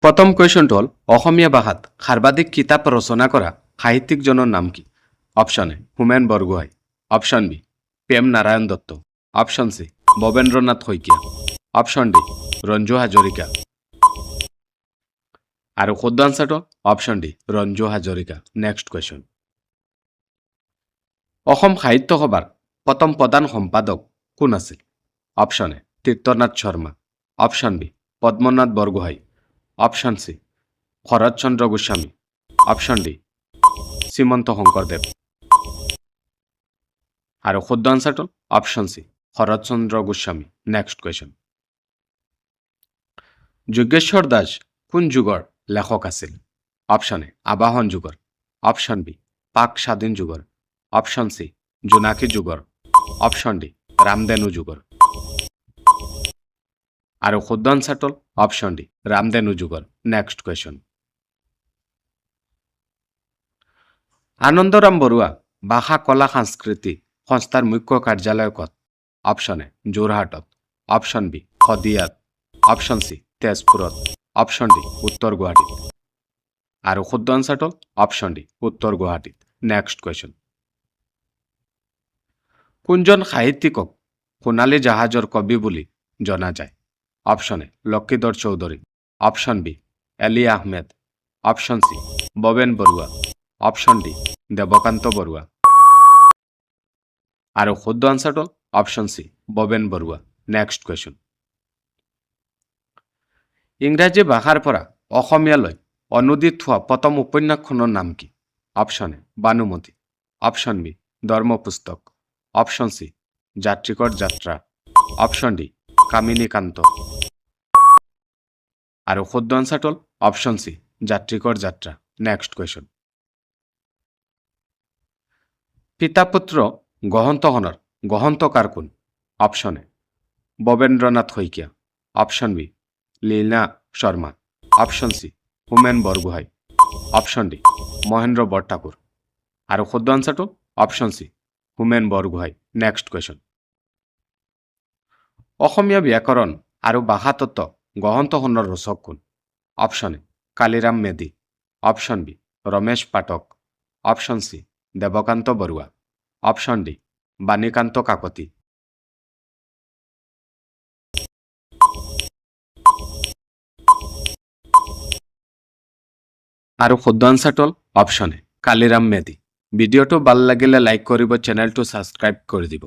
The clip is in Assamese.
প্ৰথম কোয়েশনটি হল অসমীয়া ভাষাত সৰ্বাধিক কিতাপ ৰচনা কৰা সাহিত্যিকজনেৰ নাম কি? Option A Homen Borgohain, option B Prem Narayan Dutta, option C Bhabendranath Saikia, option D Ranju Hazarika. আৰু শুদ্ধ আনসাৰটো option D Ranju Hazarika. Next question, Asam Sahitya সভাৰ প্ৰথম প্ৰধান সম্পাদক কোন আছিল? Option A Tirthanath Sharma, option B Padmanath Borgohain, option C Saratchandra Goswami, option D Srimanta Sankardev. আৰু শুদ্ধ আনসাৰটো option C Saratchandra Goswami. Next question, Jogeswar Das কোন যুগৰ লেখক আছিল? অপশন এ আবাহন যুগৰ, অপশন বি পাক স্বাধীন যুগৰ, অপশন সি জোনাকী যুগৰ, অপশন ডি ৰামধেনু যুগৰ। আৰু শুদ্ধ আনসাৰটো অপশন ডি ৰামধেনু যুগৰ। নেক্সট কুৱেশ্যন, আনন্দৰাম বৰুৱা ভাষা কলা সংস্কৃতি সংস্থাৰ মুখ্য কাৰ্যালয় ক'ত? অপশন এ যোৰহাটত, অপশন বি শদিয়াত, অপশন সি তেজপুৰত, অপশন ডি উত্তৰ গুৱাহাটীত। আৰু শুদ্ধ আনসাৰটো অপশন ডি উত্তৰ গুৱাহাটীত। নেক্সট কুৱেশ্যন, কোনজন সাহিত্যিকক সোণালী জাহাজৰ কবি বুলি জনা যায়? Option A Lakshmidhar Choudhury, option B Ali Ahmed, option C Bhaben Barua, option D Debakanta Barua. আৰু শুদ্ধ আনসাৰটো option C Bhaben Barua. Next question, ইংৰাজী ভাষাৰ পৰা অসমীয়ালৈ অনুদিত হোৱা প্ৰথম উপন্যাসখনৰ নাম কি? Option A Banumati, option B Dharmapustak, option C যাত্ৰীকৰ যাত্ৰা, অপশন ডি কামিনী কান্ত। আৰু শুদ্ধ আনসাৰটো হ'ল অপশন সি যাত্ৰীকৰ যাত্ৰা। নেক্সট কুৱেশ্যন, পিতা পুত্ৰ গ্ৰন্থখনৰ গ্ৰন্থকাৰ কোন? Option A Bhabendranath Saikia, option B Lila Sharma, option C Homen Borgohain, option D Mahendra Borthakur. আৰু শুদ্ধ আনসাৰটো option C Homen Borgohain. Next question, Asomiya ব্যাকৰণ আৰু ভাষাতত্ত্ব গ্ৰন্থখনৰ ৰচক কোন? Option A Kaliram Medhi, option B Ramesh Pathak, option C Debakanta Barua, option D Banikanta Kakati. আৰু শুদ্ধ আনসাৰটো হ'ল অপশন এ কালিৰাম মেধি। ভিডিঅ'টো ভাল লাগিলে লাইক কৰিব, চেনেলটো ছাবস্ক্ৰাইব কৰি দিব।